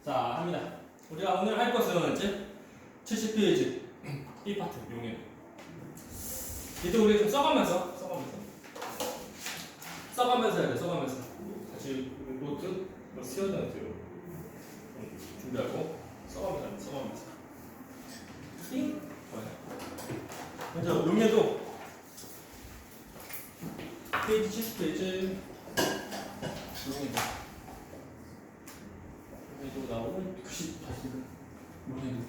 자, 합니다. 우리가 오늘 할 것은 이제 70페이지 B파트 용해. 이때 우리 좀 써가면서 해야 돼. 써가면서 다시 노트 세워져 있어요. 준비하고 써가면서. 띵. 먼저 용해도 페이지 70페이지 용해도. 또 나오면 글씨 다시 용해도.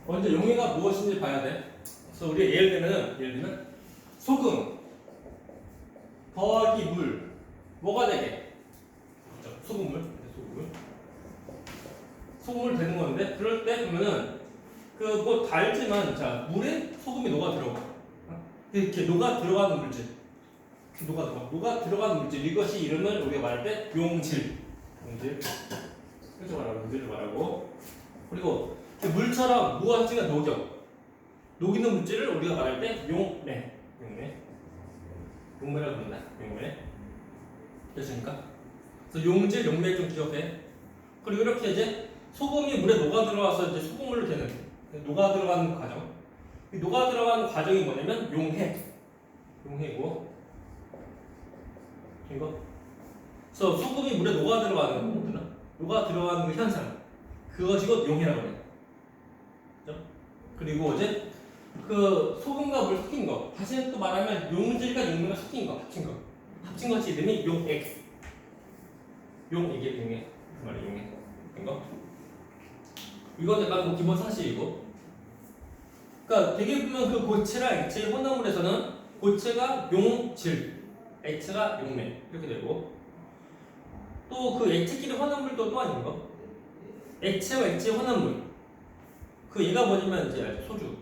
먼저 용해가 무엇인지 봐야 돼. 그래서 우리가 예를 들면 소금 더하기 물 뭐가 되게? 소금을 되는 건데 그럴 때 보면은 뭐 달지만 자 물에 소금이 녹아 들어가. 이렇게 녹아 들어가는 물질. 녹아 들어가는 물질 이것이 이름을 우리가 말할 때 용질. 그래서 말하고 용질을 말하고 그리고 물처럼 무엇인가 녹이는 물질을 우리가 말할 때 용매라고 부른다. 용매. 됐습니까? 그래서 용질, 용매 좀 기억해. 그리고 이렇게 이제 소금이 물에 녹아 들어와서 이제 소금물로 되는 녹아 들어가는 과정. 이 녹아 들어가는 과정이 뭐냐면 용해고. 이거. 그래서 소금이 물에 녹아 들어가는 그 현상. 그것이고 용해라고 해. 그리고 이제 그 소금과 물 섞인 거. 다시 또 말하면 용질과 용매가 섞인 거, 합친 것이 이름이 용액. 이게 용액. 그 말이 용액. 이거. 이건 약간 뭐 기본 상식이고. 그러니까 되게 보면 그 고체랑 액체의 혼합물에서는 고체가 용질, 액체가 용매 이렇게 되고 또 그 액체끼리 혼합물도 또 아닌 거. 액체와 액체의 혼합물. 그 얘가 뭐냐면 이제 소주.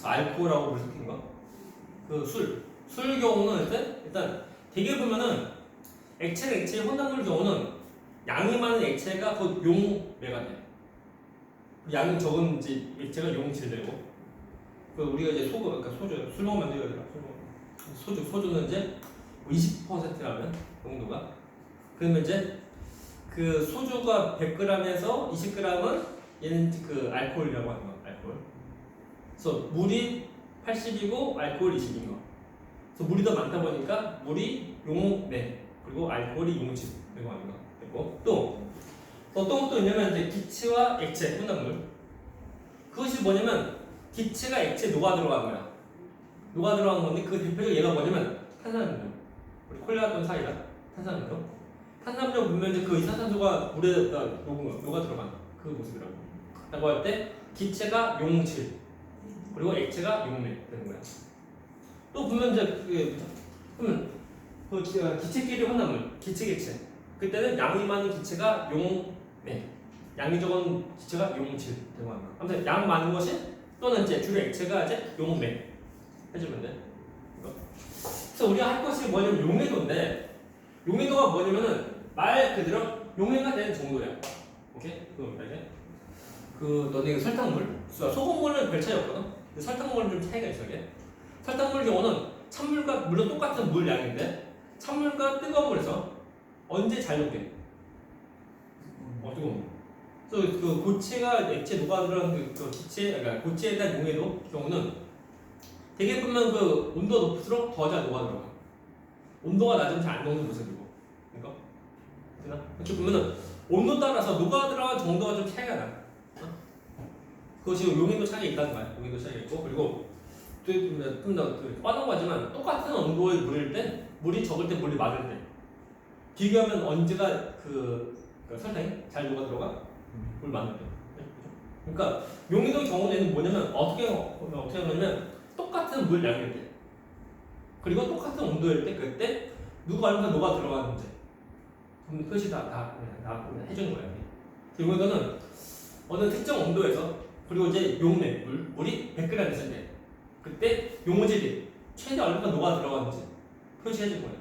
알코올하고 물 섞인 거. 그 술 경우는 일단 되게 보면은 액체랑 액체의 혼합물 경우는 양이 많은 액체가 곧 용매가 돼. 양이 적은 이제 액체가 용질되고. 그 우리가 이제 그러니까 술 먹으면 되게 되더라. 소주는 이제 20%라면 농도가. 그러면 이제 그 소주가 100g에서 20g은 얘는 그 알코올이라고 하는 거. 알코올. 그래서 물이 80이고 알코올 20인 거. 그래서 물이 더 많다 보니까 물이 용매 그리고 알코올이 용질 이라고 하는 거. 그리고 또 어떤 것도 있냐면 이제 기체와 액체 혼합물. 그것이 뭐냐면 기체가 액체에 녹아 들어가는 거야. 녹아 들어가는 건데 그 대표적 얘가 뭐냐면 탄산음료. 우리 콜라였던 사이다. 탄산음료. 탄산음료 보면 이제 그 이산화탄소가 물에 녹아 들어가는 그 모습이라고. 라고 할 때 기체가 용질 그리고 액체가 용매 되는 거야. 또 보면 이제 그 기체끼리 혼합물, 기체. 그때는 양이 많은 기체가 용매, 양이 적은 기체가 용질 되고 한다. 아무튼 양 많은 것이 또는 이제 주로 액체가 이제 용매 해주면 돼. 이거. 그래서 우리가 할 것이 뭐냐면 용해도인데 용해도가 뭐냐면은 말 그대로 용해가 되는 정도야. 오케이? 그겁니다 이제. 그 너네 설탕물, 소금물은 별 차이 없거든. 근데 설탕물은 좀 차이가 있어 이게. 설탕물 경우는 찬물과 물론 똑같은 물 양인데 찬물과 뜨거운 물에서 언제 잘 녹게? 뜨거운 물. 그래서 그 고체가 액체 녹아 들어가는 그 기체, 그러니까 고체에 대한 용해도 경우는 되게 보면 그 온도가 높을수록 더 잘 녹아 들어가. 온도가 낮으면 잘 안 녹는 모습이고. 그러니까 되나? 이렇게 보면은 온도 따라서 녹아 들어간 정도가 좀 차이가 나. 그것이 용해도 차이가 있다는 거야. 용해도 차이가 있고 그리고 좀더 뻔한 거지만 똑같은 온도의 물일 때 물이 적을 때 물이 많을 때 비교하면 언제가 그 설탕이 잘 녹아 들어가? 물 많을 때. 그러니까 용해도 경우에는 뭐냐면 어떻게 하냐면 똑같은 물 양일 때 그리고 똑같은 온도일 때 그때 누가 얼마나 녹아 들어가는지 그럼 표시 다 해주는 거야. 용해도는 어느 특정 온도에서 그리고 이제 용매 물이 100g 있을 때 그때 용질이 최대 얼마나 녹아 들어가는지 표시해 줄 거예요.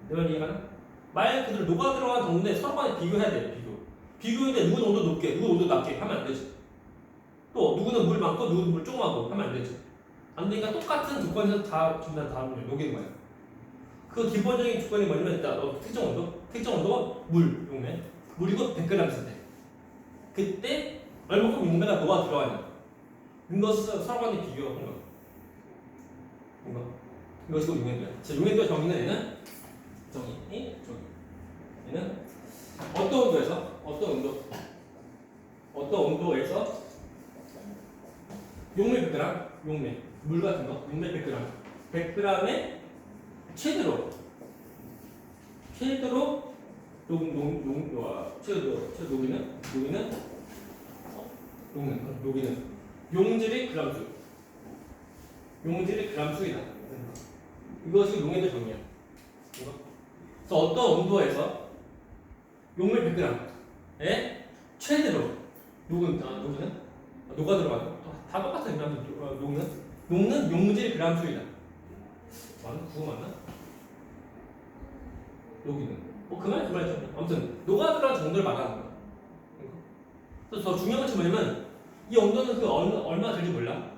내 말 이해가나? 말 그대로 녹아 들어간 정도인데 서로 간에 비교해야 돼. 비교인데 누구는 온도 높게 누구는 온도 낮게 하면 안 되지. 또 누구는 물 많고 누구는 물 조금하고 하면 안 되지. 안 되니까 똑같은 조건에서 다 녹이는 거야. 그 기본적인 조건이 뭐냐면 일단 특정 온도가 물 용매 물이고 100g 있을 때 그때 얼마큼 용매가 녹아 들어가냐 이것을 서로 간에 비교하는 거야. 이거 지금 용해도야. 자, 용해도 정의는 얘는 정의 얘는 어떤 온도에서 용매 100g 용매 물 같은 거 용매 100g 100g에 최대로 녹이는 용질이 그람수이다. 이것이 용해도 정의야. 그래서 어떤 온도에서 용매 100g에 최대로 녹아 들어가는 다 똑같은 녹는 용질 그람수이다. 구호 맞나? 녹이는 그 말이죠. 아무튼 녹아 들어가는 정도를 말하는 거야. 그래서 더 중요한 것이 뭐냐면 이 온도는 그 얼마 될지 몰라.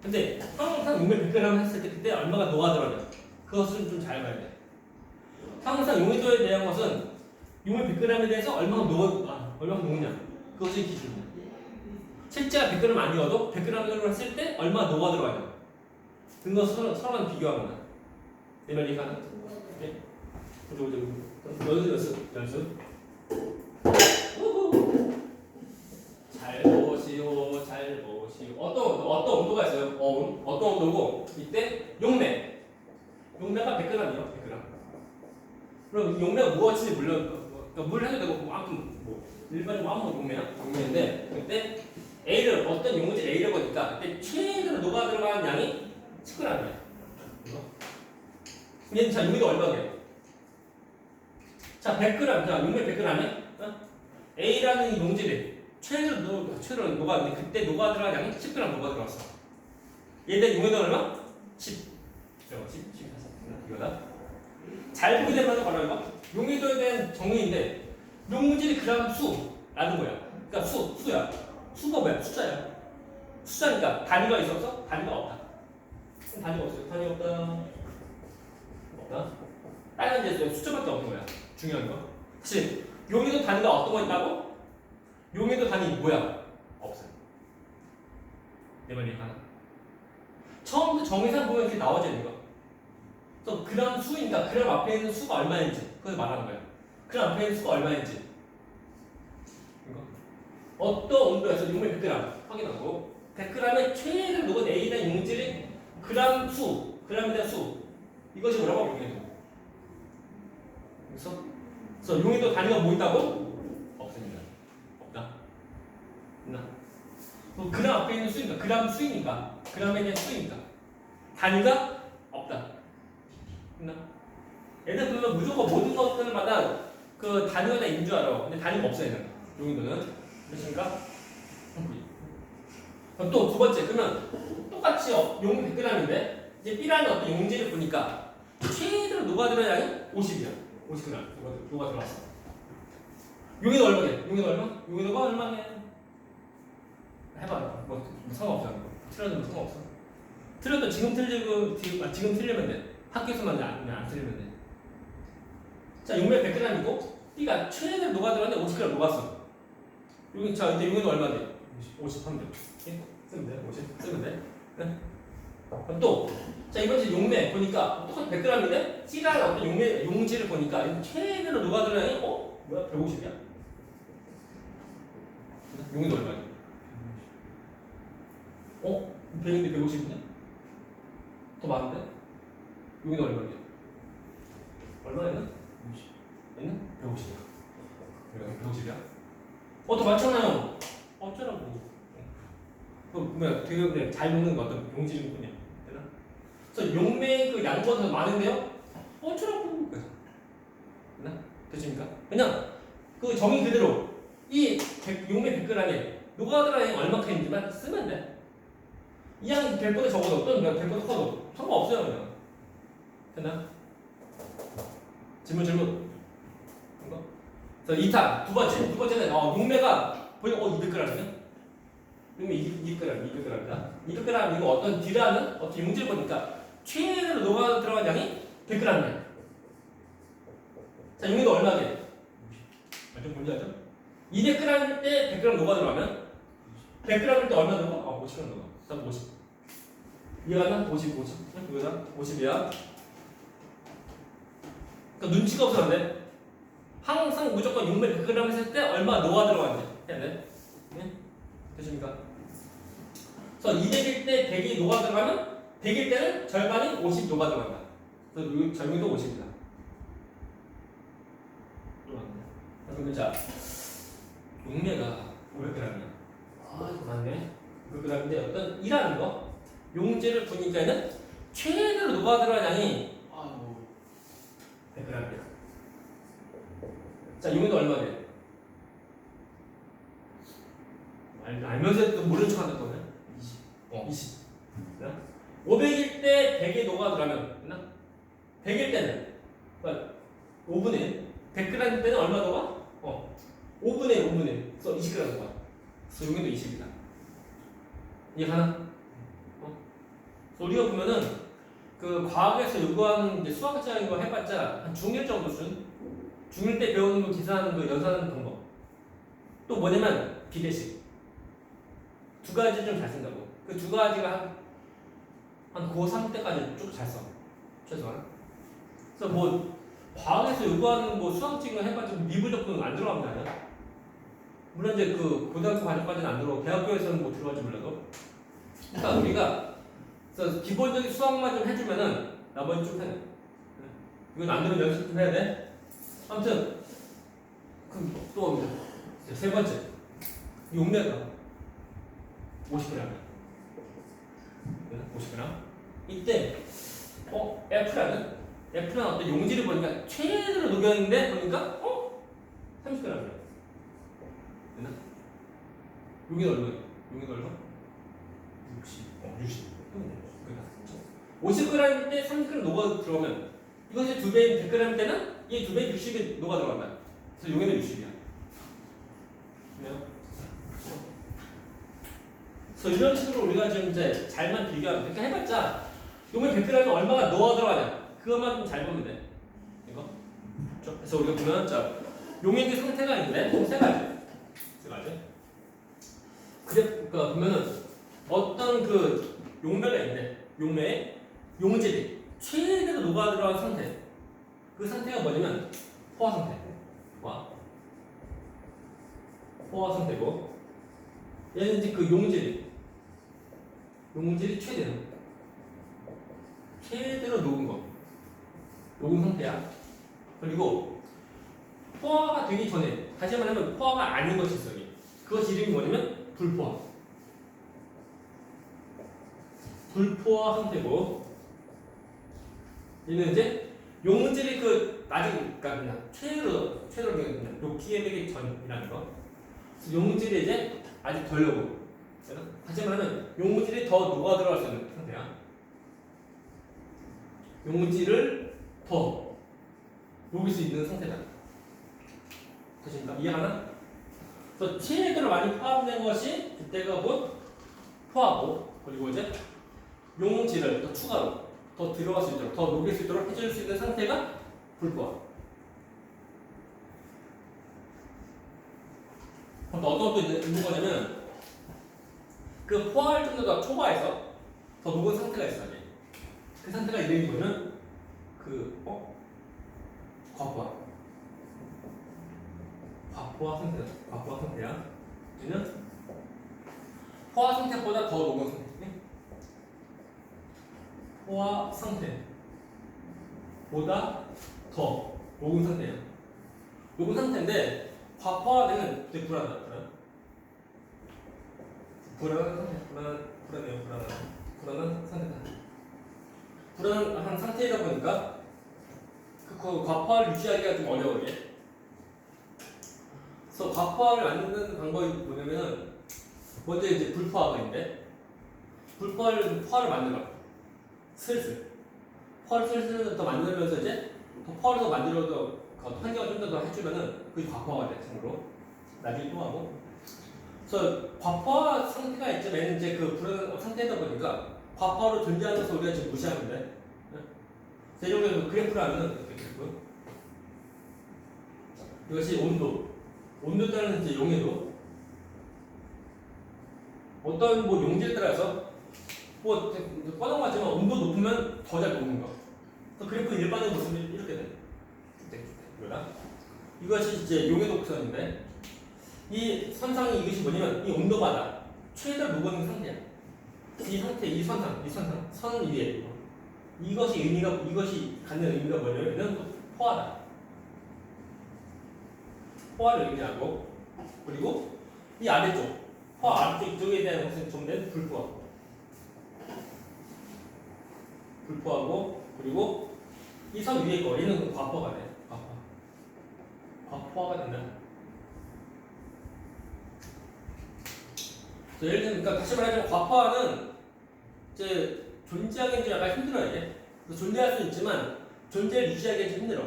근데 항상 용매 100g 했을 때 그때 얼마가 녹아 들어가냐. 그것은 좀 잘 봐야 돼. 항상 용해도에 대한 것은 용매 100g에 대해서 얼마큼 녹냐. 그것이 기준이야. 실제가 100g 아니어도 100g으로 했을 때 얼마나 녹아 들어가냐. 그거 서로 비교하거나. 내 말 이해가나? 네? 연습. 잘 보시오. 어떤 온도가 있어요? 어떤 온도고 이때 용매가 100g이요. 100g. 그럼 용매가 무엇인지 물 해도 되고 아무튼 일반적으로 아무 용매인데 그때 A를 어떤 용질 A를 보니까 그때 최대로 녹아 들어가는 양이 10g이야. 얘는 자 용매가 얼마게요? 자 100g 자 용매 100g에 A라는 용질이 최대로 녹았는데 그때 녹아 들어간 양이 10g 녹아 들어갔어. 얘에 대한 용매는 얼마? 10. 이거다. 잘 보게 되면 바로 이거 용해도에 대한 정의인데 용질 그람 수라는 거야. 그러니까 수야. 수가 뭐야? 숫자야. 숫자니까 단위가 있어서 단위가 없다. 단위가 없어요. 단위 없다. 빨간 재수에 숫자밖에 없는 거야. 중요한 거. 사실 용해도 단위가 어떤 거 있다고? 용해도 단위 뭐야? 없어요. 내 말이 하나. 처음부터 정의상 보면 이렇게 나와져 있는 거. 또 그람 수니까 그람 앞에 있는 수가 얼마인지 그걸 말하는 거야. 그람 앞에 있는 수가 얼마인지. 이거. 어떤 온도에서 용매 100g 확인하고 100g의 최대로 녹은 A에 대한 용질이 그람에 대한 수. 이것이 뭐라고? 용해도. 그래서 용해도 단위가 뭐 있다고? 없습니다. 없다. 있나? 그람 앞에 있는 수니까 그람 수이니까 그람에 대한 수이니까 단위가 없다. 있나? 얘들 보면 무조건 모든 것들마다 그 단위가 다 있는 줄 알아. 근데 단위가 없어 얘는. 용도는. 그렇습니까? 그럼 또 두 번째. 그러면 똑같이 용이 100g인데 이제 B라는 어떤 용질을 보니까 최대로 녹아들어야 양이 50이야. 50g 녹아 들어왔어. 용이도 얼마게? 용이도가 얼마게? 해봐. 뭐 상관없어. 틀려도 상관없어. 틀려도 지금 틀리면 돼. 학교에서만 안 틀리면 돼. 자, 용매 100g이고 B가 최대로 녹아들었는데 50g 녹았어. 여기 자 이제 용매도 얼마 돼? 50 하면 돼. 쓰면 돼. 50 쓰면 돼. 네? 그럼 또 자 이번 주 용매 보니까 똑같이 100g인데 C라는 어떤 용질을 보니까 최대로 녹아들어야 뭐야? 150이야? 용매도 얼마야? 100인데 150이냐? 더 많은데? 여기는 얼마냐? 얼마였나? 50. 얘는 150이야. 150이야? 더 많잖아요. 어쩌라고. 뭐야? 되게 잘 녹는 거 어떤 용질인 뿐이야. 되나? 그래서 용매 그 양보다 더 많은데요? 어쩌라고. 되나? 됐습니까? 그냥 그 정의 그대로 이 용매 100g에 녹아들어야 얼마큼인지만 쓰면 돼. 이 양이 100보다 적어도 또는 100보다 커도 상관없어요. 그냥. 됐나? 질문. 이거? 자, 2탄. 두 번째는 용매가 보니까 200g이네? 용매 200g이다. 200g 이거 어떤 D라는 어떤 용질 보니까 최대로 녹아 들어간 양이 100g이야. 자, 용의도 얼마게? 좀 뭔지 알죠? 200g 때 100g 녹아 들어가면 100g 때 얼마 들어가? 50g 들어가. 자, 50. 이해가나? 50, 50. 이거다? 50이야. 그러니까 눈치가 없어야 돼. 항상 무조건 600, 100g 했을 때 얼마 녹아 들어가는지 해야 돼. 네? 되십니까? 그래서 200일 때 100이 녹아 들어가면 100일 때는 절반이 50 녹아 들어간다. 그래서 이 절반도 50이다. 그러면 자, 용매가 500g이야. 이거 맞네. 500g인데 어떤 이라는 거 용제를 보니까는 최대로 녹아 들어간 양이 100g이야. 자, 용매도 얼마 돼? 알면서 또 모르는 척 한다 거는 20. 20. 500일 때 100이 녹아 들어가면 됐나? 100일 때는 그러니까 5분의 1. 100g 때는 얼마 녹아? 5분의 1, 5분의 1. 그래서 20g 녹아. 그래서 용매도 20이다. 이해가나? 우리가 보면은 그 과학에서 요구하는 이제 수학적인 거 해봤자 한 중1 정도 수준? 중1 때 배우는 거 계산하는 거 연산하는 방법. 또 뭐냐면 비례식. 두 가지 좀 잘 쓴다고. 그 두 가지가 한 고3 때까지 쭉 잘 써. 최소한. 그래서 뭐 과학에서 요구하는 뭐 수학적인 거 해봤자 미분적분은 안 들어갑니다. 물론 이제 그 고등학교 과정까지는 안 들어오고 대학교에서는 뭐 들어갈지 몰라도. 그러니까 우리가 그래서 기본적인 수학만 좀 해주면은 나머지 좀 해. 이건 안 되면 연습 좀 해야 돼. 아무튼 또 세 번째 용매가 50g. 50g. 이때 F라는 어떤 용지를 보니까 최대로 녹였는데 보니까 30g이야. 됐나? 용이 얼마야? 용이 얼마? 60. 60. 50g 때 30g 녹아 들어오면 이것이 2배인 100g 때는 이 2배 60이 녹아 들어간다. 그래서 용에는 60이야. 그래서 이런 식으로 우리가 지금 이제 잘만 비교하면 그렇게 해봤자 용에 100g은 얼마가 녹아 들어가냐 그것만 좀 잘 보면 돼. 이거. 그래서 우리가 보면 자 용액의 상태가 있는데 세 가지. 그러니까 보면은 어떤 그 용매가 있는데 용매에 용질이 최대로 녹아 들어간 상태. 그 상태가 뭐냐면 포화 상태. 포화 상태고 얘는 이제 그 용질이 최대로 녹은 거. 녹은 상태야. 그리고 포화가 되기 전에 다시 말하면 포화가 아닌 것이 있어. 그것이 이름이 뭐냐면 불포화. 불포화 상태고 얘는 이제 용질이 그 나중에 그러니까 그냥 최대로 그냥 녹기에 되기 전이라는 거. 용질이 이제 아직 덜 녹고 다시 말하면 용질이 더 녹아 들어갈 수 있는 상태야. 용질을 더 녹일 수 있는 상태다. 되십니까? 이해하나? 그래서 최대로 많이 포함된 것이 그때가 곧 포화고 그리고 이제 용질을 더 추가로 더 들어갈 수 있도록 더 녹일 수 있도록 해줄 수 있는 상태가 불포화. 그럼 어떤 것도 있는 거냐면 그 포화 활동도가 초과해서 더 녹은 상태가 있어야 돼. 그 상태가 이름이 뭐냐면 과포화 상태야. 얘는 포화 상태보다 더 녹은 상태. 포화 상태보다 더 녹은 상태야. 녹은 상태인데 과포화되면 되게 불안하다. 불안한 상태다. 불안한 상태이다 보니까 그 과포화를 유지하기가 좀 어려워. 그래서 과포화를 만드는 방법이 뭐냐면은 먼저 이제 불포화가 있는데 포화를 만들어. 슬슬 포화를 슬슬 더 만들면서 이제 더 포화를 더 만들어도 환경을 좀 더 해주면은 그게 과포화가 돼. 참고로 나중에 또 하고. 그래서 과포화 상태가 있지만 이제 그 불안한 상태다 보니까 과포화로 존재하면서 우리가 지금 무시하면 돼. 세종에서 그래프를 하면은 이렇게 그래프. 이것이 온도. 온도 따르는 이제 용해도. 어떤 뭐 용질에 따라서 뭐 뻔한 것 같지만 온도 높으면 더 잘 녹는 거. 그래서 그래프 일반적인 모습이 이렇게 돼. 이거다. 이것이 이제 용해도 곡선인데 이 선상이 이것이 뭐냐면 이 온도마다 최대 녹는 상태야. 이 상태, 이 선상, 선 위에 이것이 갖는 의미가 뭐냐면 포화다. 포화를 의미하고 그리고 이 아래쪽, 포화 아래쪽 이쪽에 대한 것은 좀 더 불포하고 그리고 이 선 위에 거 얘는 과포가 돼. 과포화가 된다. 예를 들면 그러니까 다시 말하자면 과포화는 이제 존재하기는 좀 약간 힘들어요. 이게. 그래서 존재할 수 있지만 존재를 유지하기는 좀 힘들어.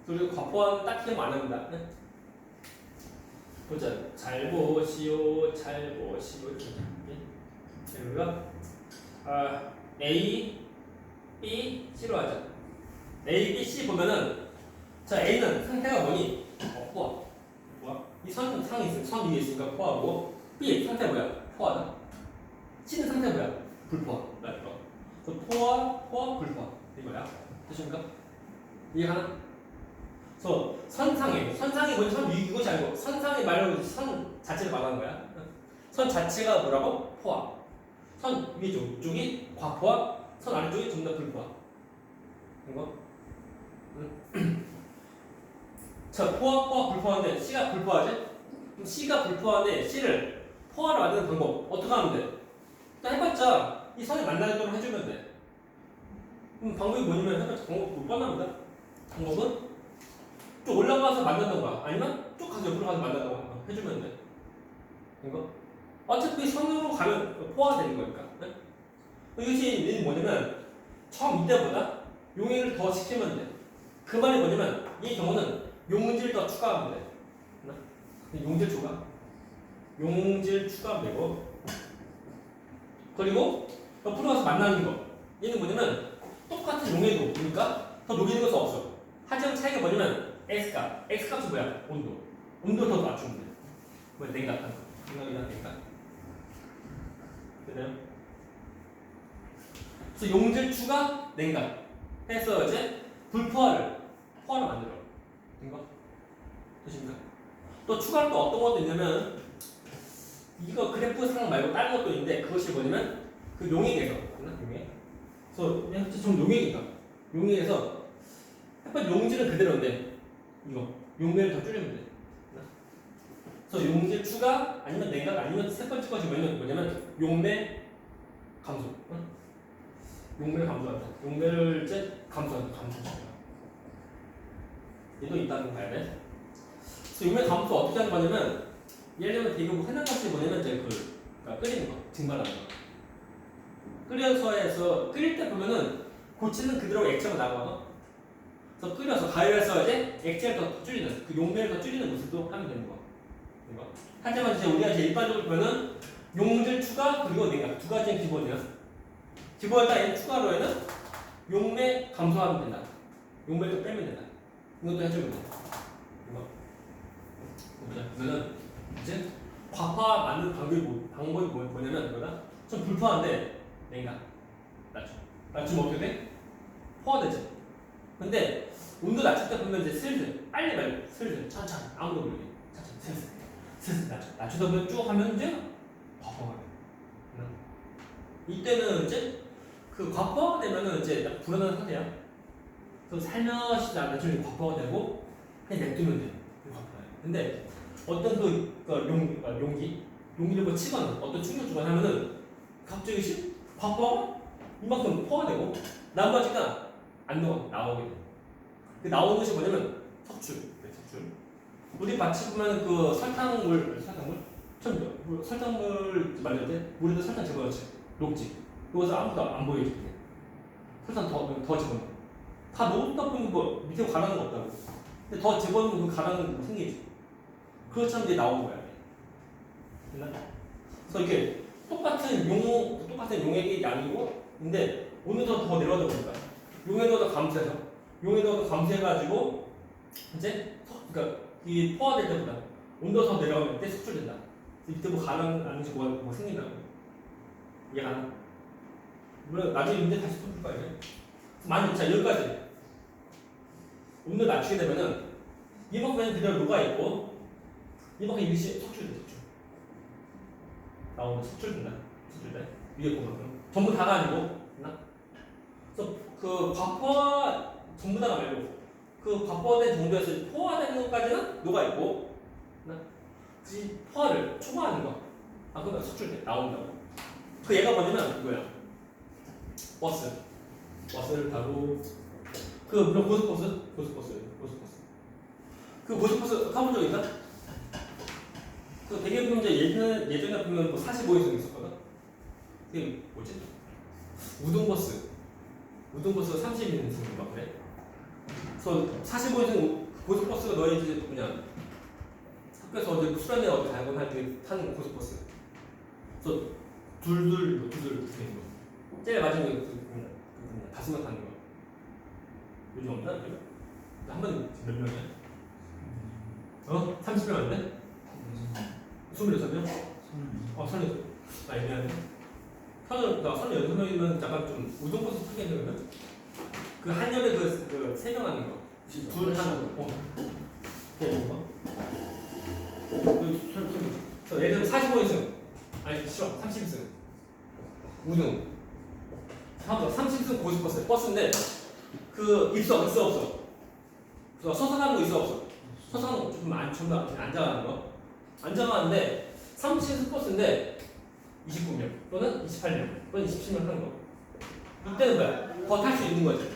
그리고 과포화는 딱히 안 합니다. 네? 보자. 잘 보시오 이렇게. 우리가 A, B, C로 하자. A, B, C 보면은 자 A는 상태가 뭐니? 포화. 이 상이 있으면 선 위에 있으니까 포화고 B 상태 뭐야? 포화다. C는 상태 뭐야? 불포화. 그래서 포화, 불포화 이거야. 되십니까? 이해하나? 그래서 선상이 뭐지? 선 위 이것이 아니고 선상이 말하는 선 자체를 말하는 거야. 선 자체가 뭐라고? 포화. 선 위쪽이 과포화, 선 아래쪽이 좀 더 불포화. 이거? 자, 포화, 불포화인데 C가 불포화지? 그럼 C가 불포화인데 C를 포화로 만드는 방법 어떻게 하면 돼? 일단 해봤자 이 선이 만나도록 해주면 돼. 그럼 방법이 뭐냐면 해봤자 방법 못 뻔합니다. 방법은 쭉 올라가서 만나던가 아니면 쭉 가서 옆으로 가서 만나던가 해주면 돼. 이거? 어차피 선으로 가면 포화가 되는 거니까. 네? 이것이 뭐냐면 처음 이때보다 용해를 더 시키면 돼. 그 말이 뭐냐면 이 경우는 용질 더 추가하면 돼. 용질 추가하면 되고 그리고 옆으로 가서 만나는 거 얘는 뭐냐면 똑같은 용해도 그러니까 더 녹이는 것은 없어. 하지만 차이가 뭐냐면 X값이 뭐야? 온도를 더 낮추면 돼. 뭐 냉각하는 거. 냉각. 그래요? 그래서 용질 추가 냉각 해서 이제 포화를 만들어. 된가? 되십니까? 또 추가할 또 어떤 것도 있냐면 이거 그래프 상 말고 다른 것도 있는데 그것이 뭐냐면 그 용액에서 그래서 좀 용액에서 햇볕 용질은 그대로인데 이거 용매를 더 줄이면 돼. 그래서 용질 추가 아니면 냉각 아니면 세 번째 것이 뭐냐면 용매 감소. 용매를 감소한다. 용매를 이제 감소한다. 얘도 있다는 거 봐야 돼. 그래서 용매 감소 어떻게 하는 거냐면 예를 들면 이거 흔한 것이 뭐냐면 이제 그러니까 끓이는 거, 증발하는 거. 끓여서 해서 끓일 때 보면은 고치는 그대로 액체가 나가거든. 그래서 끓여서 가열해서 이제 액체를 더 줄이는 그 용매를 더 줄이는 모습도 하면 되는 거. 이거. 하지만 이제 우리가 이제 일반적으로 보면은 용질 추가 그리고 냉각 두 가지는 기본이야. 기본에다 추가로 해는 용매 감소하면 된다. 용매를 빼면 된다. 이것도 해주면 돼. 이거. 보자. 그러면은 이제 과파 만드는 방법이 뭐냐면 이거다. 좀 불포화인데 냉각 낮추면 어떻게 돼? 포화되지. 근데 온도 낮출 때 보면 이제 슬슬 빨리 말고 슬슬 천천히 아무도 모르게 천천히 슬슬 낮추다 보면 쭉 하면 이제 과포화가 돼. 이때는 이제 그 과포화가 되면은 이제 불안한 상태야. 그래서 살며시 낮추면 과포화가 되고 그냥 냅두면 돼. 과포화야. 근데 어떤 용기를 뭐 치거나 어떤 충격 주거나 하면은 갑자기 과포화가 이만큼 포화되고 나머지가 안 나오게 돼. 그 나오는 것이 뭐냐면 석출. 우리 마치 보면 그 설탕물 만들 때 물에다 설탕 집어넣지. 녹지. 그것을 아무도 안 보여주게. 설탕 더 집어넣어. 다 녹다 보면 뭐 밑에 가라는 거 없다고. 근데 더 집어넣으면 그 가라는 거 생기지. 그것처럼 이제 나오는 거야. 됐나? 그래서 이렇게 똑같은 용액의 양이고, 근데 온도가 더 내려가다 보니까 용액도 더 감소해서, 용액도 더 감소해가지고 이제 그러니까 이 포화될 때보다 온도가 더 내려가면 이때 속출된다. 이때 뭐 가라앉는지 뭐가 생긴다고. 이해가 안 나? 물론 나중에 문제 다시 풀 거예요. 만약 자 여기까지 온도 낮추게 되면은 이만큼은 그대로 녹아 있고 이만큼 이것이 속출돼. 나오면 속출된다. 속출돼. 위에 보면 전부 다가 아니고, 나? 그래서 그 과포화 전부 다가 말고 그 과포화된 정도에서 포화되는 것까지는 녹아 있고, 나? 그 포화를 초과하는 거, 그건 속출돼 나온다고. 그 얘가 뭐냐면 이거야. 버스를 타고 그 물론 고속버스. 그 고속버스 타본 적 있나? 그 되게 보면 이제 예전에 보면 뭐 45인승 있었거든. 그게 뭐지? 우등버스가 30인승 막 그래. 그래서 45인승 고속버스가 너희 이제 그냥 학교에서 어디 수련회 어디 가고 할 때 타는 고속버스. 그래서 둘 이렇게 있는 거. 제일 마지막에 그 다섯명 타는 거. 요즘 없나? 한 번 몇 명이야? 30명 안 돼? 26명? 36. 아, 애매하네. 36명이면 약간 좀 우동버스 타겠는데? 그 한여름에 그 3명 하는 거. 둘 하는 거. 예를 들면 45인승. 아니, 싫어. 30인승. 우등. 30인승 고속버스. 버스인데, 그, 있어, 없어. 서서 가는 거 있어, 없어. 서서 가는 거 전부 앉아가는 거. 앉아가는데, 30인승 버스인데, 29명, 또는 28명, 또는 27명 하는 거. 이때는 뭐야? 더 탈 수 있는 거지.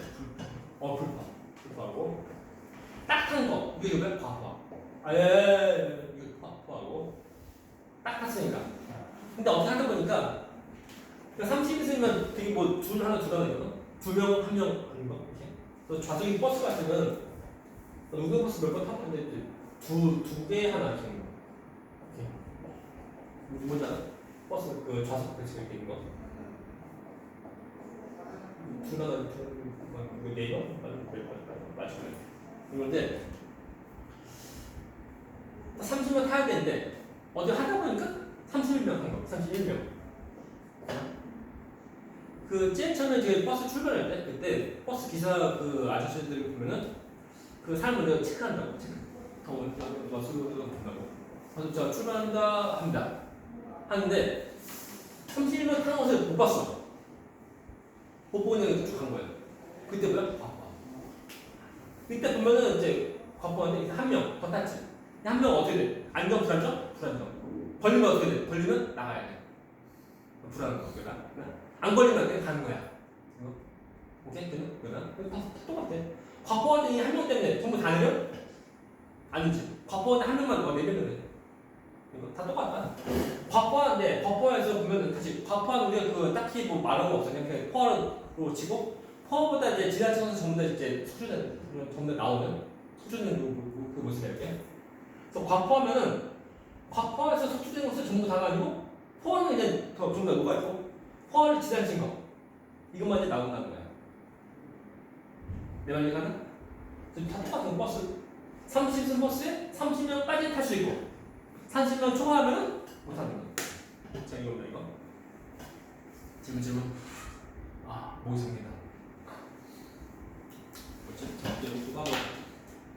불파하고. 딱 탄 거. 이게 뭐야? 과포화. 이거 과포하고. 딱 탔으니까. 근데 어떻게 하다 보니까, 30인승이면 되게 뭐, 둘 하나 있거든? 2명, 1명 하는 거. 이렇게. 그래서 좌석이 버스 같으면, 우등 버스 몇 번 타봤는데, 이제 두 개 하나 이렇게 있는 거. 이렇게. 뭔지 알아? 버스 그 좌석 배치 이렇게 있는 거. 둘 하나, 이거 네이버? 맞추네. 이건데, 30명 타야 되는데, 어디 하다 보니까 31명 한 거, 31명. 그 제일 처음에 이제 버스 출발할 때, 그때 버스 기사 그 아저씨들 보면은 그 사람을 내가 체크한다고, 버스로 본다고. 그래서 자 출발한다 합니다. 하는데 31명 타는 것을 못 봤어. 못 보고 그냥 쭉 간 거예요. 그때 뭐야? 과포화. 그때 보면은 이제 과포화인데 한 명 더 탔지. 한 명 어떻게 돼? 안정, 불안정? 불안정. 걸리면 어떻게 돼? 걸리면 나가야 돼. 불안한 거, 그러니까. 안 걸리면 그냥 가는 거야. 오케이? 그러면 다 똑같아. 과포화된 한 명 때문에 전부 다 내려? 아니지. 과포화된 한 명만 더 내리면 돼. 이거 다 똑같다. 과포화인데 과포화에서 보면 다시 과포화는 우리가 그 딱히 뭐 말한 거 없어. 그냥 포화로 치고 포화보다 이제 지나치면서 전부 다 이제 수준은 전부 다 나오는 수준은 그 모습이 이렇게. 그래서 과포하면은 과포에서 속출되는 것은 전부 다가 아니고 포화는 이제 더 전부 다 녹아 있고 포화를 지나친 거 이것만 이제 나온다는 거야. 내 말이 가나? 다 똑같은 버스. 30승 버스에 30명까지 탈 수 있고 30명 초과하면 못하는 거야. 자, 이거 이거. 질문. 모의성이다. 뭐지? 자, 이제 누가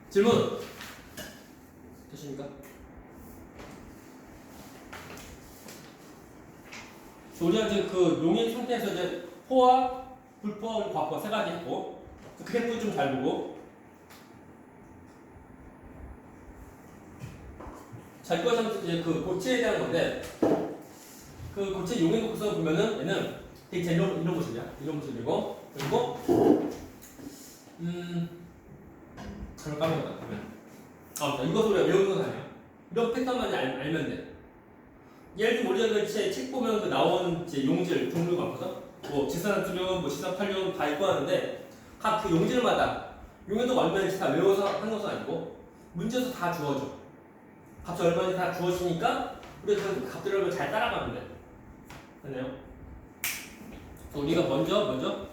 질문. 되십니까? 우리가 이제 그 용인 상태에서 이제 포화, 불포화, 과포화 세 가지 있고 그래프 좀 잘 보고. 자, 이것은 이제 그 고체에 대한 건데 그 고체 용인 녹서 보면은 얘는 되게 이런 모습이야. 이런 모습이고 그리고 잘못 까먹었다. 이것을 우리가 외우는 건 아니야. 이런 패턴만 알면 돼. 예를 들면 우리가 그 책 보면 그 나온 이제 용질 종류가 많거든. 뭐 지산나트륨, 뭐 시사칼륨 다 있고 하는데 각 그 용질마다 용해도 얼마인지 다 외워서 하는 것은 아니고 문제에서 다 주어져. 값이 얼마인지 다 주어지니까 우리가 그 값들을 잘 따라가면 돼. 됐나요? 우리가 먼저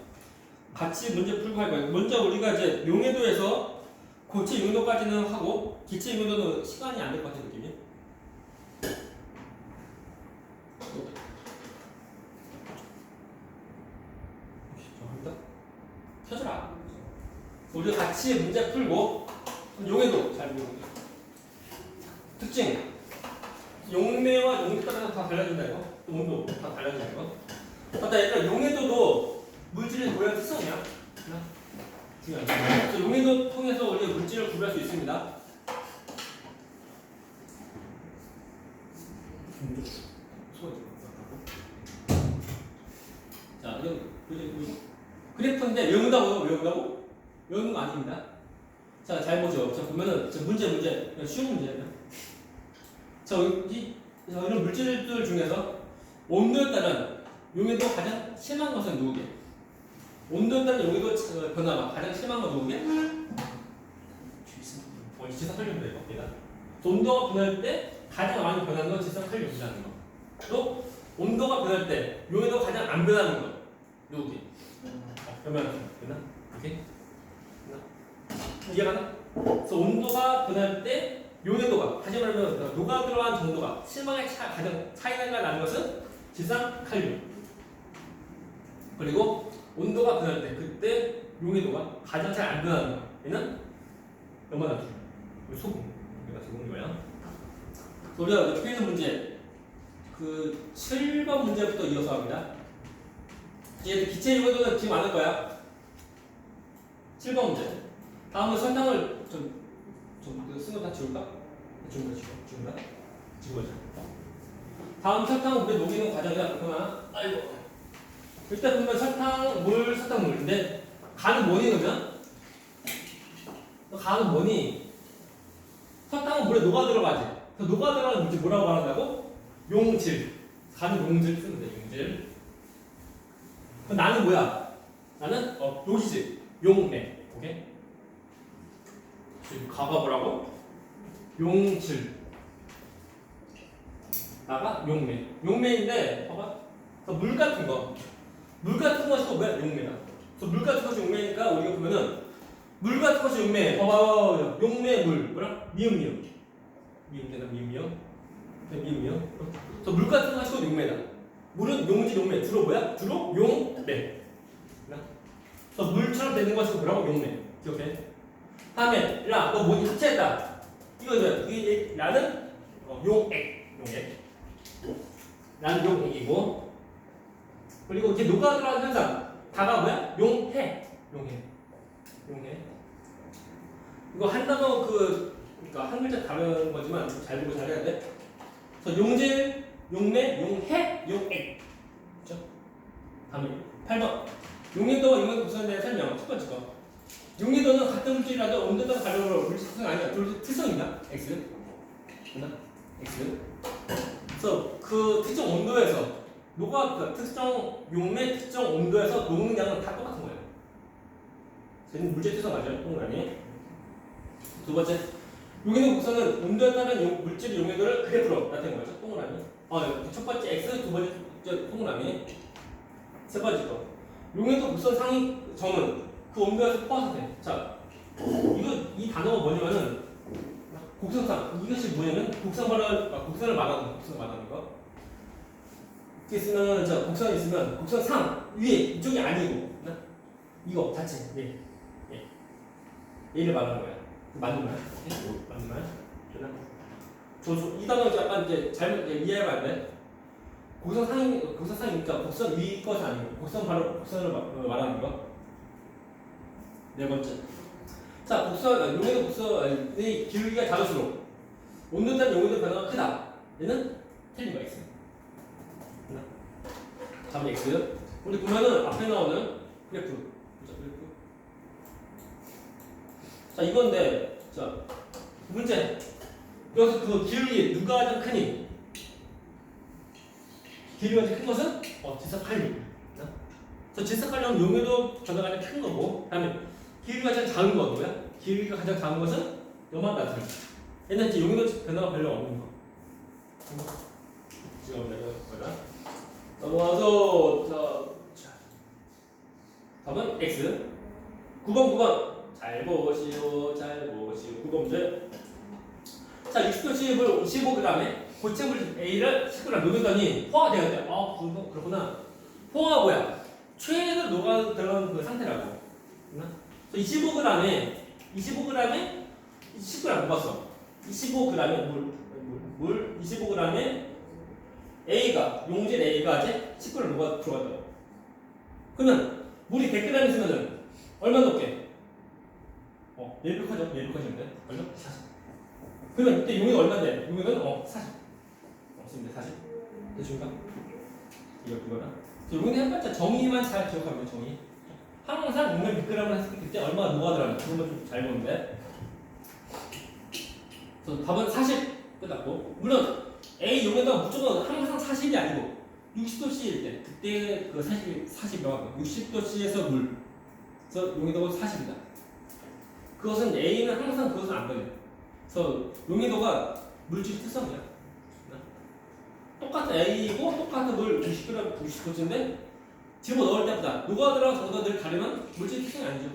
같이 문제 풀고 할 거예요. 먼저 우리가 이제 용해도에서 고체 용도까지는 하고 기체 용도는 시간이 안 될 것 같은 느낌이. 펴줘라. 우리 같이 문제 풀고 용해도 잘 보고 특징 용매와 용도 따라서 다 달라진다 이거. 또 온도 다 달라진다 이거. 맞다 얘들아 용해도도 물질의 모양 특성이야. 중요하다. 용해도 통해서 우리가 물질을 구별할 수 있습니다. 자 이거 그래프인데 외운다고요? 외운다고? 외우는 거 아닙니다. 자, 잘 보죠. 자, 보면은, 문제. 쉬운 문제예요. 자, 이런 물질들 중에서 온도에 따른 용해도 가장 심한 것은 누구게? 온도에 따른 용해도 변화가 가장 심한 건 누구게? 지석칼륨이다, 이거. 온도가 변할 때 가장 많이 변하는 건 지석칼륨이라는 거. 또, 온도가 변할 때 용해도가 가장 안 변하는 거. 누구게? 그러면, 되나? 오케이? 이해가나? 그래서 온도가 변할 때 용해도가 다시 말하면 녹아 들어간 정도가 실망의 가장 차이가 나는 것은 지상칼륨. 그리고 온도가 변할 때 그때 용해도가 가장 잘 안 변하는 거. 얘는 염화나트륨, 소금. 여기가 소금인 거야. 우리가 여기 있는 문제 그 7번 문제부터 이어서 합니다. 이제 기체 용해도는 지금 아는 거야. 7번 문제. 다음은 설탕을 쓴 거 다 지울까? 지운다? 지워져. 다음 설탕은 물에 녹이는 과정이야. 그러나 아이고. 일단 보면 설탕물인데 간은 뭐니 그러면? 간은 뭐니? 설탕은 물에 녹아 들어가지. 그 녹아 들어가는 물질 뭐라고 말한다고? 용질. 간은 용질 쓰면 돼. 용질. 그럼 나는 뭐야? 나는 용질. 용매. 오케이? 가봐 보라고? 용질. 나가 용매. 용매인데, 봐봐. 물 같은 거. 물 같은 것이 뭐야? 용매다. 그래서 물 같은 것이 용매니까 우리가 보면은 물 같은 것이 용매. 봐봐. 용매 물. 뭐라? 미음. 미음. 네, 미음. 그래서 물 같은 것이 용매다. 물은 용질, 용매. 주로 뭐야? 주로 용매. 그래서 물처럼 되는 것이 뭐라고? 용매. 기억해? 다음에 야, 너 뭐니 합체했다. 이거는 이게 나는 용액. 나는 용액이고. 그리고 이제 녹아 들어가는 현상. 다가 뭐야? 용해. 이거 한 단어 그러니까 한 글자 다른 거지만 잘 보고 잘해야 돼. 그래서 용질, 용매, 용해, 용액. 그렇죠? 다음에 8번. 용해도와 용해 곡선에 대한 설명. 첫 번째 거. 용해도는 같은 물질이라도 온도에 따라 다르고 물질 특성이 아니야. 특성이다. X. X. 그래서 그 특정 온도에서 그 특정 용매 특정 온도에서 녹는 양은 다 똑같은 거예요. 쟤는 물질 특성 맞아요. 동그라미. 두 번째. 용해도 곡선은 온도에 따른 물질의 용해도를 그래프로 나타내는 거죠. 동그라미. 첫 번째 X, 두 번째 동그라미. 세 번째 거. 용해도 곡선 상위 점은 그 온도에서 포함해서 돼. 자, 이 단어가 뭐냐면은 곡선상. 이것이 뭐냐면 곡선을 말하는 거. 이렇게 쓰면 자 곡선이 있으면 곡선 상 위에 이쪽이 아니고 이거 자체 얘를 말하는 거야. 맞는 말. 맞는 말. 이 단어 약간 이제 잘못 이해하면 안 돼. 곡선 상이니까 곡선 위 것이 아니고 곡선을 말하는 거. 네 번째. 자, 용해도 곡선의 기울기가 작을수록 온도에 따른 용해도 변화가 크다. 얘는 틀린 거 X. 답은 X. 우리 보면은 앞에 나오는 그래프. 자, 이건데, 자, 문제. 여기서 그 기울기 누가 가장 크니? 기울기가 가장 큰 것은 지석칼륨. 그래서 지석칼륨은 용해도 변화가 가장 큰 거고, 그다음에 기울기가 가장 작은 건 뭐야? 기울기가 가장 작은 것은 염화나트륨. 얘는 이제 용해도 변화가 별로 없는 거. 지금 내가 넘어와서 자 답은 X. 9번 잘 보시오. 9번 문제. 자, 60도씨를 15g에 고체물 A를 10g 녹였더니 포화가 되었대. 그렇구나. 포화가 뭐야? 최대로 녹아 들어간 그 상태라고. 25g에 10g 녹았어. 25g에 물 25g에 A가 용질 A가 이제 10g 녹아 들어갔다고. 그러면 물이 100g 있으면은 얼마 녹게? 예비하시면 돼. 얼마? 40. 그러면 이때 용액 얼마인데? 용액은 40. 없습니다. 40. 대충가? 이거랑. 용액 한 글자 정의만 잘 기억하면 돼. 정의. 항상 용액 100g을 했을 때 그때 얼마나 녹아들어가는 그런 거 좀 잘 보는데. 그래서 답은 40 끝났고. 물론 A 용액은 무조건 항상 40이 아니고 60도씨일 때 그때 그 40 명확히 60도씨에서 물. 그래서 용액도가 40이다. 그것은 A는 항상 그것은 안 걸려. 그래서 용해도가 물질 특성이야. 똑같은 A이고 똑같은 물 60g, 60도인데 집어 넣을 때보다 녹아들어간 정도가 늘 다르면 물질 특성이 아니죠.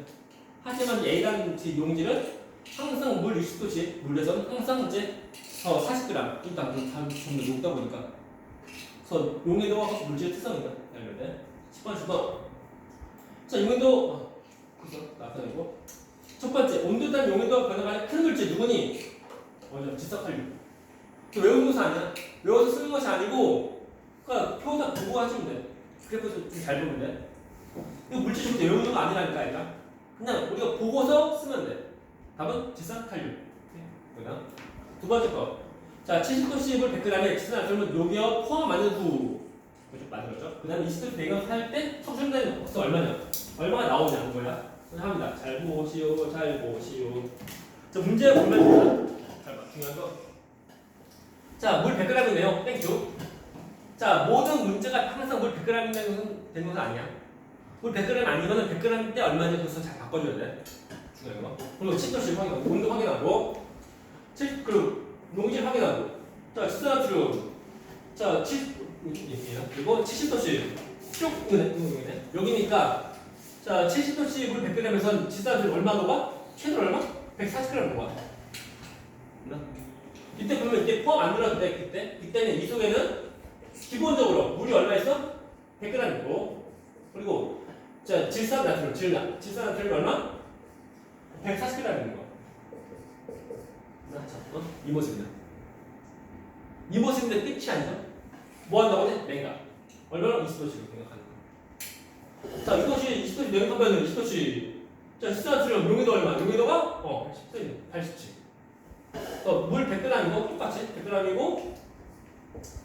하지만 A라는 용질은 항상 물 60도씩 물에서는 항상 이제 40g 일단 좀 더 녹다 보니까 그래서 용해도가 물질 특성이다. 이럴 때 10번 10번. 자, 용해도 그래서 나타내고 첫 번째 온도에 따른 용해도가 변화가 큰 물질 누구니? 먼저 질석칼륨. 외우는 것이 아니야. 외워서 쓰는 것이 아니고 그러니까 표다 보고 하시면 돼. 그래서 좀 잘 보면 돼. 이거 물질 절대 외우는 거 아니라니까 아니라 그냥 우리가 보고서 쓰면 돼. 답은 질석칼륨. 그다음 두 번째 거. 자, 70도씨를 100g에 질산나트륨을 녹여 포화 만든 후 만들었죠. 그 다음에 20도 배경할 때 성분된 복수 얼마냐? 얼마가 나오냐는 거야. 합니다. 잘 보시오, 잘 보시오. 자, 문제 보면 잘 봐. 중요한 거. 자, 물 100g이네요. 땡큐. 자, 모든 문제가 항상 물 100g 되는 것은 아니야. 물 100g 아니면은 100g 때 얼마인지 그것을 잘 바꿔줘야 돼. 중요한 거. 그리고 70도씨 확인하고, 온도 확인하고, 그리고 용질 확인하고. 자, 질산나트륨. 자, 그리고 70도씨. 쭉 이거네. 여기니까. 자, 70도씨 물 100g에선 질산나트륨 얼마 녹아? 최대 얼마? 140g 녹아. 이때 보면 이때 포함 안 들어도 돼. 그때는 이 속에는 기본적으로 물이 얼마 있어? 100g 있고. 그리고 자, 질산나트륨 얼마? 140g 있는 거. 이 모습이다. 이 모습인데 끝이 아니죠? 뭐 한다고 하지? 냉각. 얼마나 20도씨로 냉각하는 거. 자, 이것이 20도씨 냉각하면 20도씨. 자, 질산나트륨 용해도 얼마? 용해도가 87. 물 100g이고 똑같이 100g이고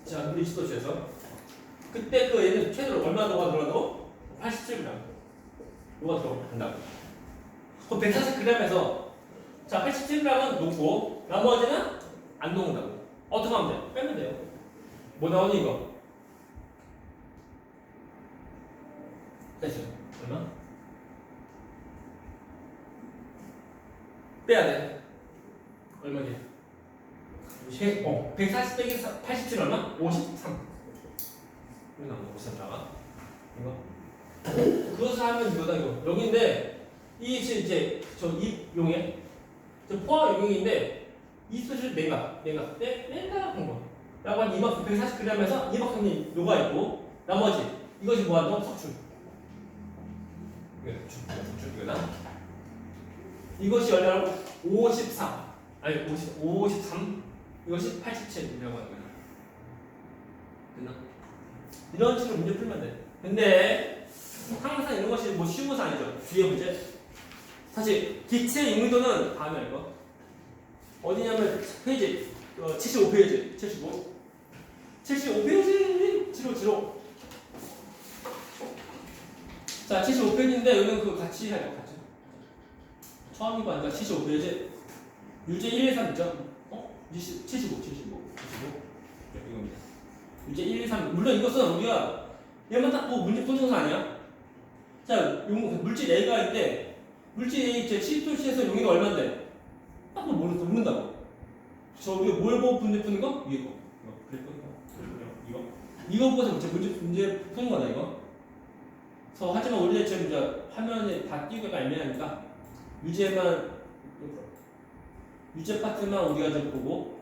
자, 물 20도씨에서 그때 그 얘는 최대로 얼마 녹아 들어간다고? 87g 녹아 들어간다고. 그 140g에서 자, 87g은 녹고 나머지는 안 녹는다고. 어떻게 하면 돼? 빼면 돼요. 뭐 나오니 이거? 됐어요. 얼마? 빼야 돼. 얼마지? 140 빼기 87 얼마? 53. 이거 나온다. 53 나가. 이거. 그것을 하면 이거다 이거. 여기인데 이 이제 이 용액 저 포화 용액인데 이 수질 냉각 냉각한 거. 라고 한 이만큼 140g에서 이만큼이 녹아 있고 나머지 이것이 뭐하노? 석출. 이거나 이것이 얼마라고? 53. 아니 53 이것이 87이라고 하는 거야. 됐나? 이런 식으로 문제 풀면 돼. 근데 항상 이런 것이 뭐 쉬운 것은 아니죠. 뒤에 문제. 사실 기체 용의도는 다음에 이거 어디냐면 페이지 75페이지 75페이지 지로 자 75페이지인데 여기는 그 같이 해야 돼. 같이 처음이고 아니까 75페이지 유제 1, 2, 3 있죠? 75 네, 이겁니다. 유제 1, 2, 3 물론 이것은 우리가 얘만 딱 보고 문제 푸는 것은 아니야. 자, 물질 A가 있는데 물질 A 제 70도씨에서 용의가 얼마인데 딱 보면 모른다고. 저 우리가 뭘 보고 문제 푸는 거? 위에 거. 이거 보고서 문제 푸는 거다 이거. 하지만 우리가 지금 이제 화면에 다 띄우기가 애매하니까 유제만 유제 파트만 우리가 좀 보고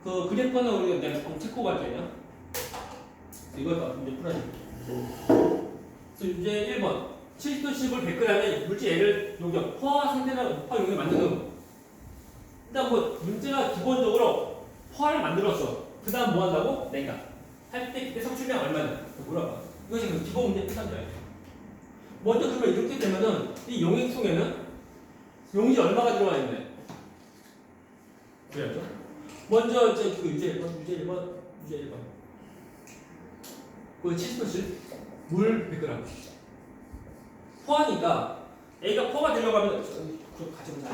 그 그래프는 우리가 내가 조금 체크 갈게요. 이걸 이제 풀어줄게. 그래서 이제 1번 70도 10을 100g의 물질 A를 녹여 포화 상태나 포화 용액 만드는 거. 일단 뭐 문제가 기본적으로 포화를 만들었어. 그 다음 뭐 한다고? 내가 할 때 그때 석출량 얼마냐 물어봐. 이것이 그 기본 문제 끝난다. 먼저 그러면 이렇게 되면은 이 용액통에는 용지 얼마가 들어가 있네. 그래야죠. 먼저 이제 그 유제 1번 그 70도씩 물 100g 포화니까 A가 포화가 되려고 하면 그럼 같이 보자.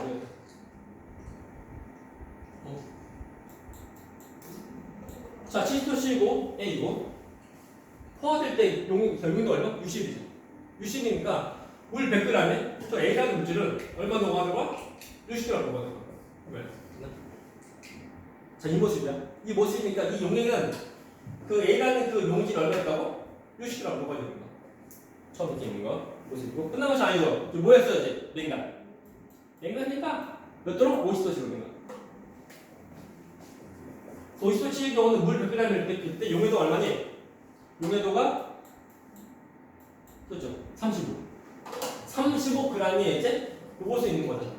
자, 70도씨고 A고 포화될 때 용액도 얼마? 60이죠. 60이니까 물 100g에 저 A라는 물질은 얼마 녹아들어가? 60g 녹아들어가. 왜? 자, 이 모습이야. 이 모습이니까 이 용액은 그 A라는 그 용질이 얼마 있다고? 60g 녹아들어가. 처음 이렇게 있는 거 모습이고 끝난 것이 아니죠. 뭐 했어요 이제? 냉각이니까 몇 도로? 50도씨로 냉각. 50도씨의 경우는 물 100g일 때 그때 용해도가 얼마니? 용해도가 그렇죠. 35g이 이제 요것에 있는 거죠.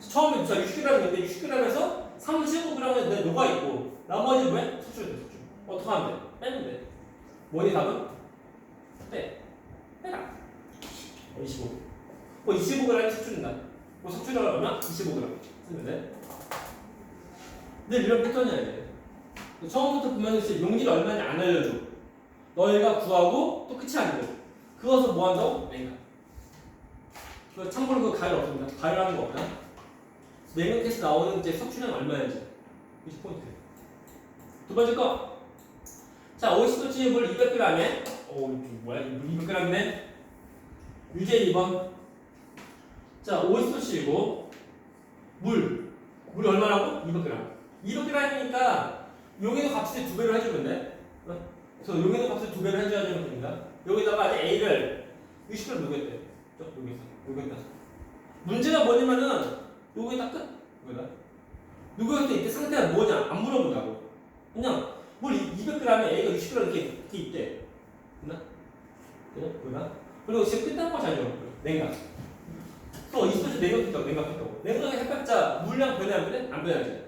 처음에 60g인데 60g에서 35g은 녹아 있고 나머지 왜? 석출돼 석출. 어떻게 하면 돼? 빼면 돼. 뭐니 답은? 빼라. 25. 25g이 석출된다. 석출량은 얼마? 25g. 쓰면 돼. 늘 이런 패턴이야 이게. 처음부터 보면 용질이 얼마인지 안 알려줘. 너희가 구하고 또 끝이 아니고 그것을 뭐 한다고? 냉각. 그 참고로 그 가열 없습니다. 가열하는 거 없나? 냉각해서 나오는 이제 석출량 얼마인지. 이게 포인트. 두 번째 거. 자, 50도씨의 물 200g에 뭐야? 물 200g이네. 유제 2번. 자, 50도씨이고 물 얼마라고? 200g. 200g이니까 용해도 값을 2배로 해주면 돼. 그래서 용해도 값을 2배로 해줘야 되는 겁니다. 여기다가 이제 A를 60g 녹였대. 녹였다. 문제가 뭐냐면은 여기다 끝. 여기다. 녹였을 때 이때 상태가 뭐냐? 안 물어본다고. 그냥 물 200g에 A가 60g 이렇게 있대. 됐나? 됐나? 그리고 지금 끝난 거 잘요. 냉각. 또 20도씩 냉각했다고. 냉각이 해봤자 물량 변해 안 변하지?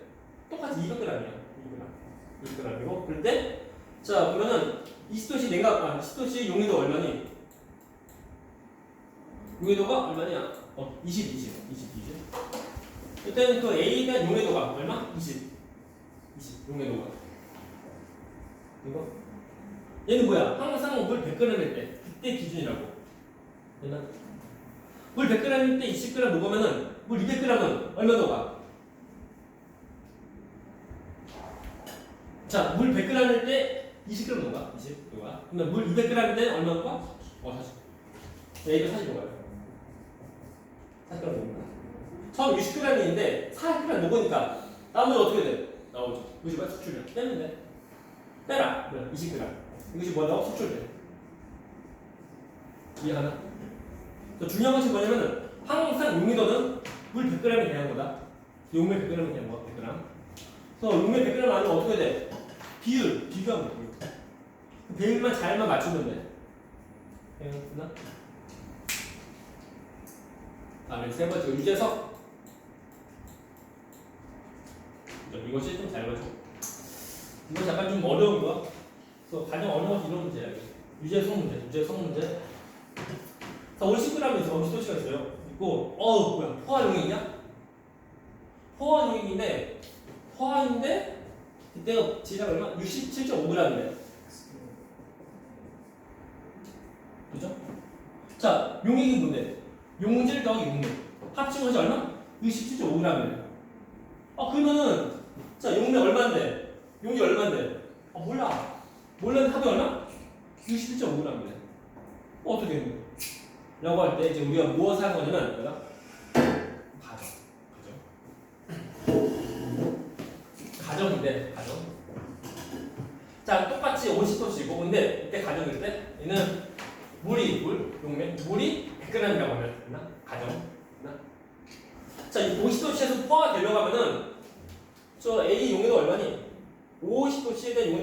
똑같이 200g이야. 200g이고 그럴 때 자 그러면은 20도씨 냉각 10도씨 용해도 얼마니? 용해도가 얼마냐? 20. 일단 그 A가 용해도가 얼마? 20 용해도가 이거 얘는 뭐야? 항상 물 100g일 때 그때 기준이라고. 됐나? 물 100g일 때 20g 녹으면은 물 200g은 얼마 녹아? 자, 물 100g일 때 20g 녹아. 20 녹아. 그러면 물 200g일 때 얼마 녹아? 40. A가 40 녹아요. 40g 녹는다. 처음 60g인데 40g 녹으니까 나머지 어떻게 돼? 나오죠. 이것이 뭐야? 석출량. 빼면 돼. 빼라. 그래, 20g. 이것이 뭐라고? 석출돼. 이해하나? 중요한 것이 뭐냐면은 항상 용해도는 물 100g에 대한 거다. 용매 100g에 대한 거, 100g. 그래서 용매 100g 아니면 어떻게 돼? 비교하면 돼. 그 비율만 잘만 맞추면 돼. 됐나? 다음에 세 번째 유재석. 이것이 좀 잘 맞죠. 이건 약간 좀 어려운 거. 그래서 가장 어려운 것이 이런 문제야. 유재석 문제. 자, 50g이 있어. 50도씨가 있어요. 있고, 뭐야? 포화 용액이냐? 포화 용액인데, 그때가 지자가 얼마? 67.5g인데. 그죠? 자, 용액이 뭔데? 용질 더하기 용액. 합친 것이 얼마? 67.5g이래. 그러면은, 자, 용액 얼마인데? 용질 얼마인데? 몰라. 몰랐는데 합이 얼마? 67.5g이래. 어떻게 되는 거야? 라고 할 때 이제 우리가 무엇을 하는 거냐면 내가 가정인데 자 똑같이 50도씨고 근데 이때 가정일 때 얘는 물이 100g이라고 하면 되나? 가정 자, 이 50도씨에서 포화가 되려고 하면은 저 A 용해도 얼마니? 50도씨에 대한 용해